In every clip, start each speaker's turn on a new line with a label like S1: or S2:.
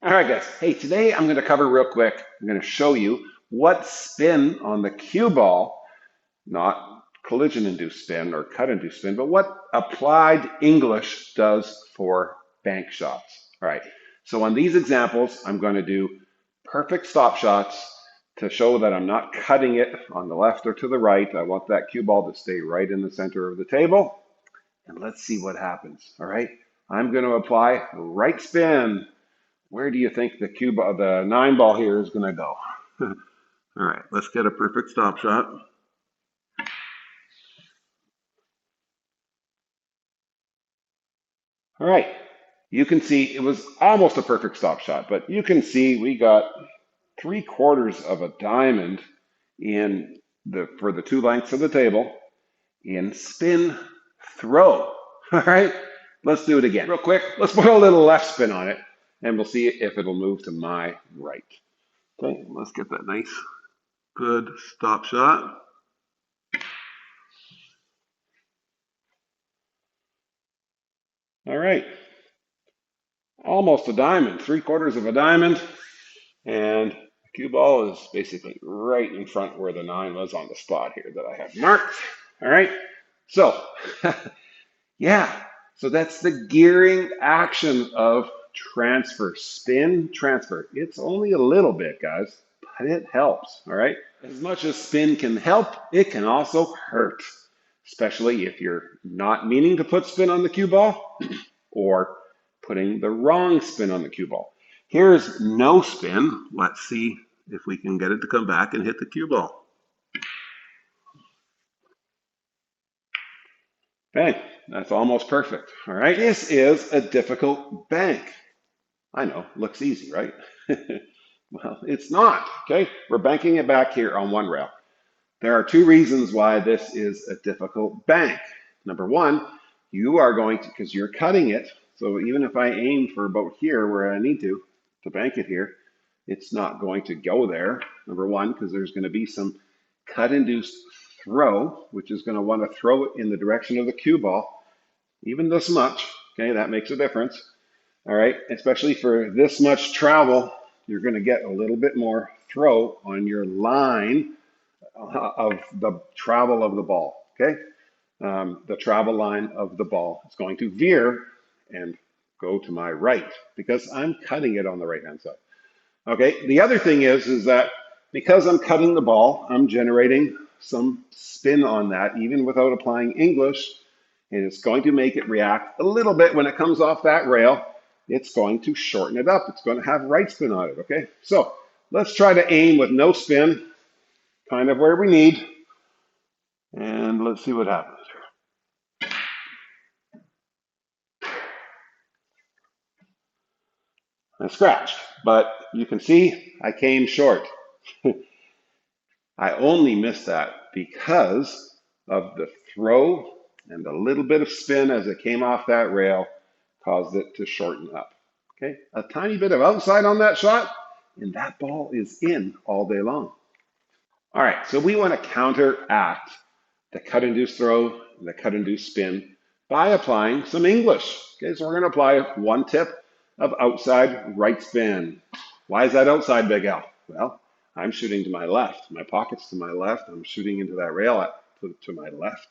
S1: All right, guys. Hey, today I'm going to cover real quick. I'm going to show you what spin on the cue ball, not collision-induced spin or cut-induced spin, but what applied English does for bank shots. All right. So on these examples, I'm going to do perfect stop shots to show that I'm not cutting it on the left or to the right. I want that cue ball to stay right in the center of the table. And let's see what happens. All right. I'm going to apply right spin. Where do you think the the 9 ball here is going to go? All right, let's get a perfect stop shot. All right, you can see it was almost a perfect stop shot, but you can see we got 3/4 of a diamond in for the 2 lengths of the table in spin throw. All right, let's do it again. Real quick, let's put a little left spin on it, and we'll see if it'll move to my right. Okay, let's get that nice, good stop shot. All right, almost a diamond, 3/4 of a diamond, and the cue ball is basically right in front where the 9 was on the spot here that I have marked. All right, so yeah, so that's the gearing action of transfer, spin transfer. It's only a little bit, guys, but it helps. All right, as much as spin can help, it can also hurt, especially if you're not meaning to put spin on the cue ball or putting the wrong spin on the cue ball. Here's no spin. Let's see if we can get it to come back and hit the cue ball. Bang, that's almost perfect. All right, this is a difficult bank. I know, looks easy, right? Well, it's not, okay? We're banking it back here on 1 rail. There are 2 reasons why this is a difficult bank. Number 1, you are going to, because you're cutting it, so even if I aim for about here where I need to bank it here, it's not going to go there. Number 1, because there's going to be some cut-induced throw, which is going to want to throw it in the direction of the cue ball, even this much, okay? That makes a difference. All right, especially for this much travel, you're going to get a little bit more throw on your line of the travel of the ball, okay? The travel line of the ball is going to veer and go to my right because I'm cutting it on the right-hand side. Okay, the other thing is that because I'm cutting the ball, I'm generating some spin on that, even without applying English, and it's going to make it react a little bit when it comes off that rail. It's going to shorten it up. It's going to have right spin on it, okay? So let's try to aim with no spin, kind of where we need, and let's see what happens. I scratched, but you can see I came short. I only missed that because of the throw and a little bit of spin as it came off that rail caused it to shorten up. Okay, a tiny bit of outside on that shot, and that ball is in all day long. All right, so we want to counteract the cut-induced throw and the cut-induced spin by applying some English. Okay, so we're going to apply 1 tip of outside right spin. Why is that outside, Big Al? Well, I'm shooting to my left. My pocket's to my left. I'm shooting into that rail to my left.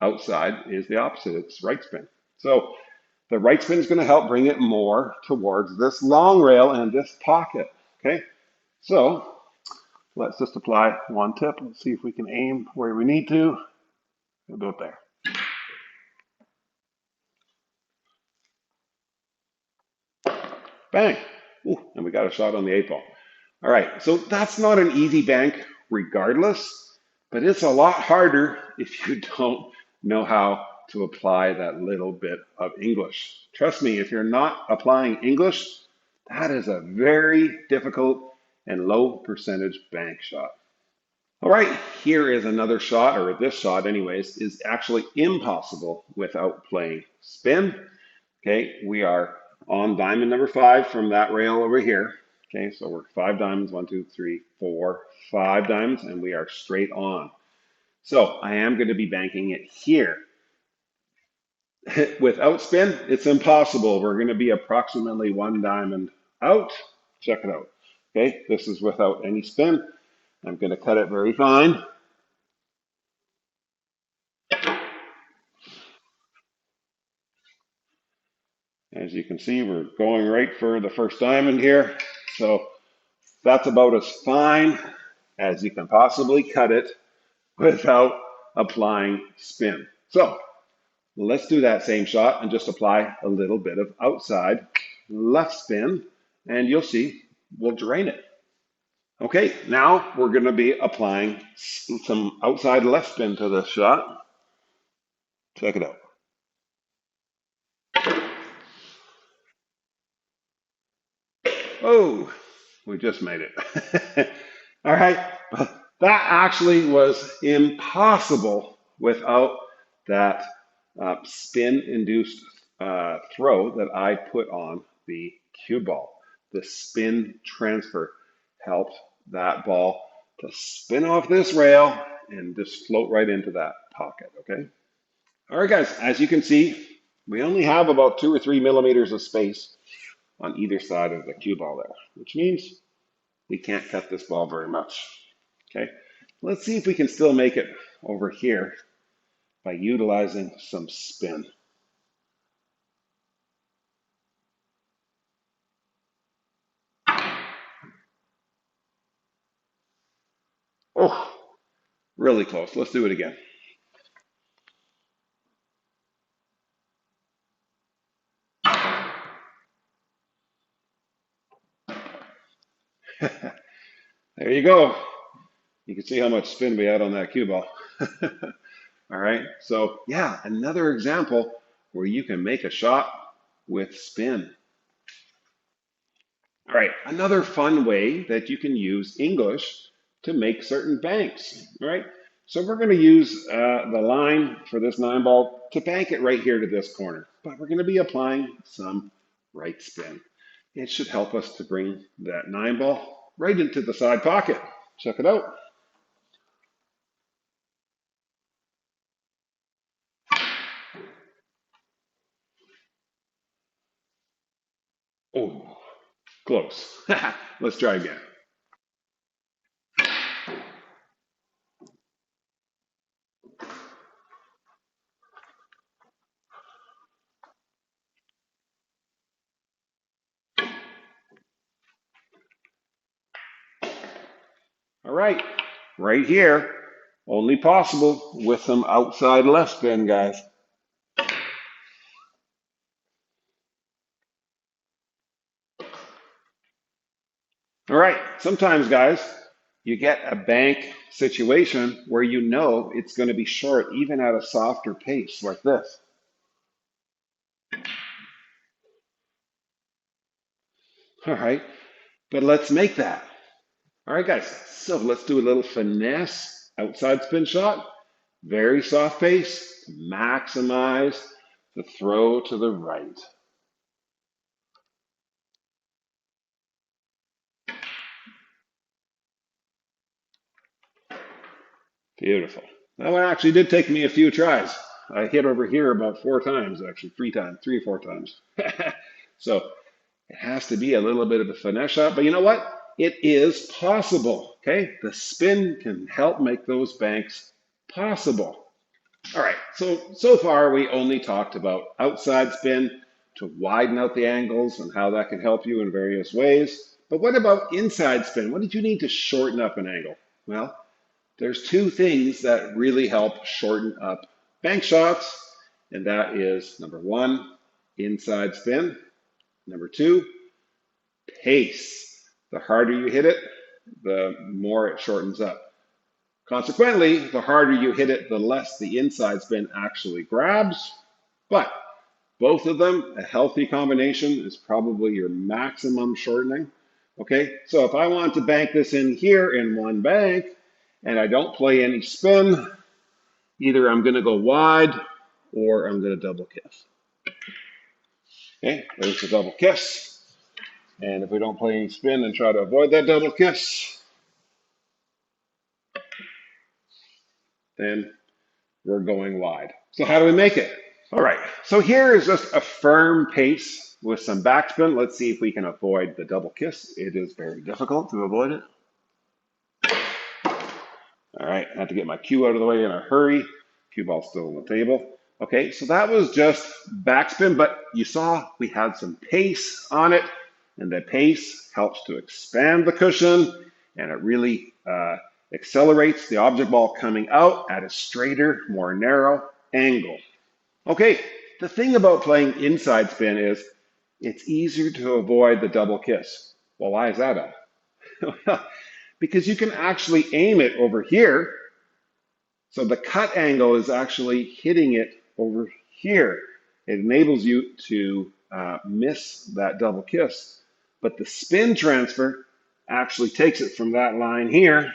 S1: Outside is the opposite. It's right spin. So the right spin is going to help bring it more towards this long rail and this pocket. Okay, so let's just apply 1 tip. Let's see if we can aim where we need to. We'll do it there. Bang. Ooh, and we got a shot on the 8 ball. All right, so that's not an easy bank regardless, but it's a lot harder if you don't know how to apply that little bit of English. Trust me, if you're not applying English, that is a very difficult and low percentage bank shot. All right, here is another shot, or this shot anyways, is actually impossible without playing spin. Okay, we are on diamond number 5 from that rail over here. Okay, so we're 5 diamonds, 1, 2, 3, 4, 5 diamonds, and we are straight on. So I am going to be banking it here. Without spin, it's impossible. We're going to be approximately 1 diamond out. Check it out. Okay, this is without any spin. I'm going to cut it very fine. As you can see, we're going right for the first diamond here. So that's about as fine as you can possibly cut it without applying spin. So let's do that same shot and just apply a little bit of outside left spin, and you'll see we'll drain it. Okay, now we're going to be applying some outside left spin to this shot. Check it out. Oh, we just made it. All right, but that actually was impossible without that spin-induced throw that I put on the cue ball. The spin transfer helped that ball to spin off this rail and just float right into that pocket, okay? All right, guys, as you can see, we only have about 2 or 3 millimeters of space on either side of the cue ball there, which means we can't cut this ball very much. Okay, let's see if we can still make it over here by utilizing some spin. Oh, really close. Let's do it again. There you go. You can see how much spin we had on that cue ball. All right, so yeah, another example where you can make a shot with spin. All right, another fun way that you can use English to make certain banks. All right, so we're going to use the line for this 9 ball to bank it right here to this corner, but we're going to be applying some right spin. It should help us to bring that 9 ball right into the side pocket. Check it out. Oh, close. Let's try again. All right here, only possible with some outside left spin, guys. All right, sometimes, guys, you get a bank situation where you know it's going to be short even at a softer pace like this. All right, but let's make that. All right, guys, so let's do a little finesse outside spin shot. Very soft pace to maximize the throw to the right. Beautiful. That one actually did take me a few tries. I hit over here about 4 times, actually 3 times, 3 or 4 times. So it has to be a little bit of a finesse shot, but you know what? It is possible, okay? The spin can help make those banks possible. All right, so far we only talked about outside spin to widen out the angles and how that can help you in various ways. But what about inside spin? What did you need to shorten up an angle? Well, there's 2 things that really help shorten up bank shots, and that is number 1, inside spin. Number 2, pace. The harder you hit it, the more it shortens up. Consequently, the harder you hit it, the less the inside spin actually grabs. But both of them, a healthy combination, is probably your maximum shortening. Okay, so if I want to bank this in here in one bank and I don't play any spin, either I'm going to go wide or I'm going to double kiss. Okay, there's the double kiss. And if we don't play any spin and try to avoid that double kiss, then we're going wide. So how do we make it? All right, so here is just a firm pace with some backspin. Let's see if we can avoid the double kiss. It is very difficult to avoid it. All right, I have to get my cue out of the way in a hurry. Cue ball's still on the table. Okay, so that was just backspin, but you saw we had some pace on it, and the pace helps to expand the cushion, and it really accelerates the object ball coming out at a straighter, more narrow angle. Okay, the thing about playing inside spin is it's easier to avoid the double kiss. Well, why is that? Because you can actually aim it over here. So the cut angle is actually hitting it over here. It enables you to miss that double kiss. But the spin transfer actually takes it from that line here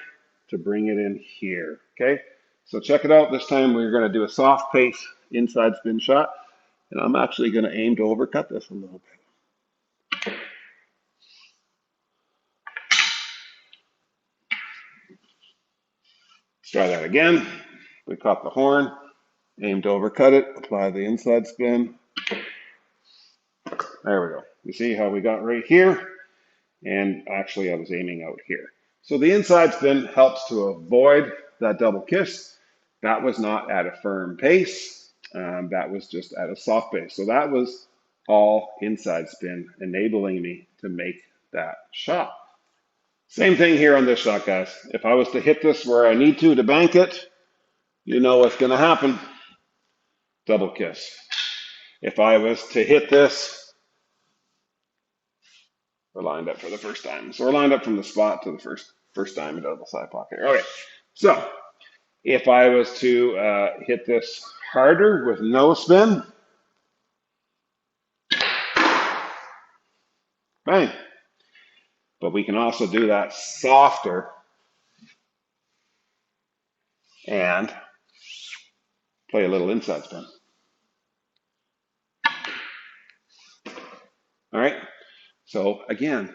S1: to bring it in here. Okay, so check it out. This time we're going to do a soft pace inside spin shot. And I'm actually going to aim to overcut this a little bit. Let's try that again. We caught the horn, aim to overcut it, apply the inside spin. There we go. You see how we got right here? And actually I was aiming out here. So the inside spin helps to avoid that double kiss. That was not at a firm pace. That was just at a soft pace. So that was all inside spin, enabling me to make that shot. Same thing here on this shot, guys. If I was to hit this where I need to bank it, you know what's going to happen. Double kiss. If I was to hit this, we're lined up for the first time. So we're lined up from the spot to the first time into the side pocket. Okay, so if I was to hit this harder with no spin, bang. But we can also do that softer and play a little inside spin. All right, so again,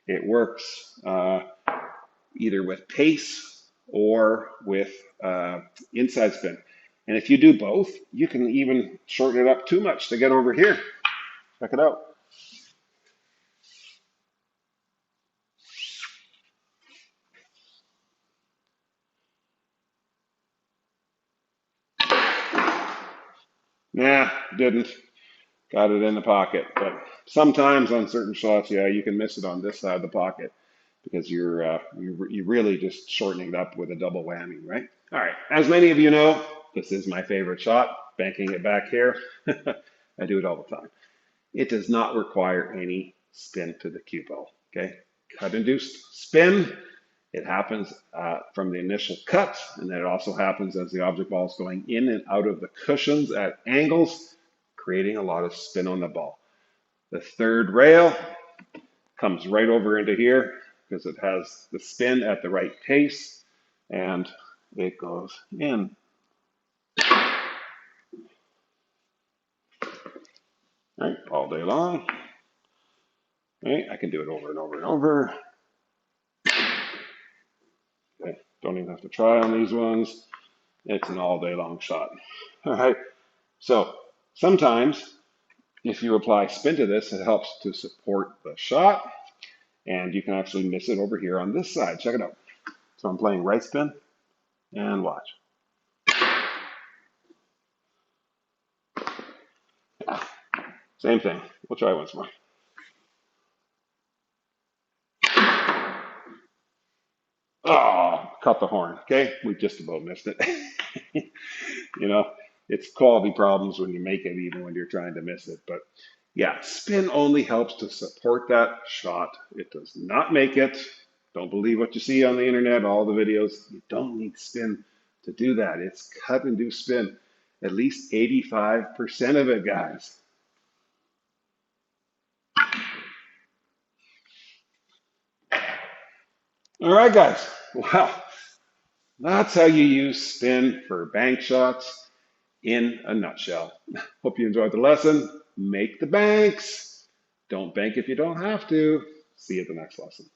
S1: it works either with pace or with inside spin. And if you do both, you can even shorten it up too much to get over here. Check it out. Nah, didn't. Got it in the pocket. But sometimes on certain shots, yeah, you can miss it on this side of the pocket because you're really just shortening it up with a double whammy, right? All right. As many of you know, this is my favorite shot, banking it back here. I do it all the time. It does not require any spin to the cue ball, okay? Cut-induced spin. It happens from the initial cut, and then it also happens as the object ball is going in and out of the cushions at angles, creating a lot of spin on the ball. The third rail comes right over into here because it has the spin at the right pace, and it goes in. All right, all day long. All right, I can do it over and over and over. Okay, don't even have to try on these ones. It's an all day long shot. All right, so sometimes if you apply spin to this, it helps to support the shot, and you can actually miss it over here on this side. Check it out. So I'm playing right spin, and watch. Yeah, same thing. We'll try once more. Oh, cut the horn. Okay, we just about missed it. You know, it's quality problems when you make it, even when you're trying to miss it. But yeah, spin only helps to support that shot. It does not make it. Don't believe what you see on the internet, all the videos. You don't need spin to do that. It's cut and do spin. At least 85% of it, guys. All right, guys. Wow. That's how you use spin for bank shots in a nutshell. Hope you enjoyed the lesson. Make the banks. Don't bank if you don't have to. See you at the next lesson.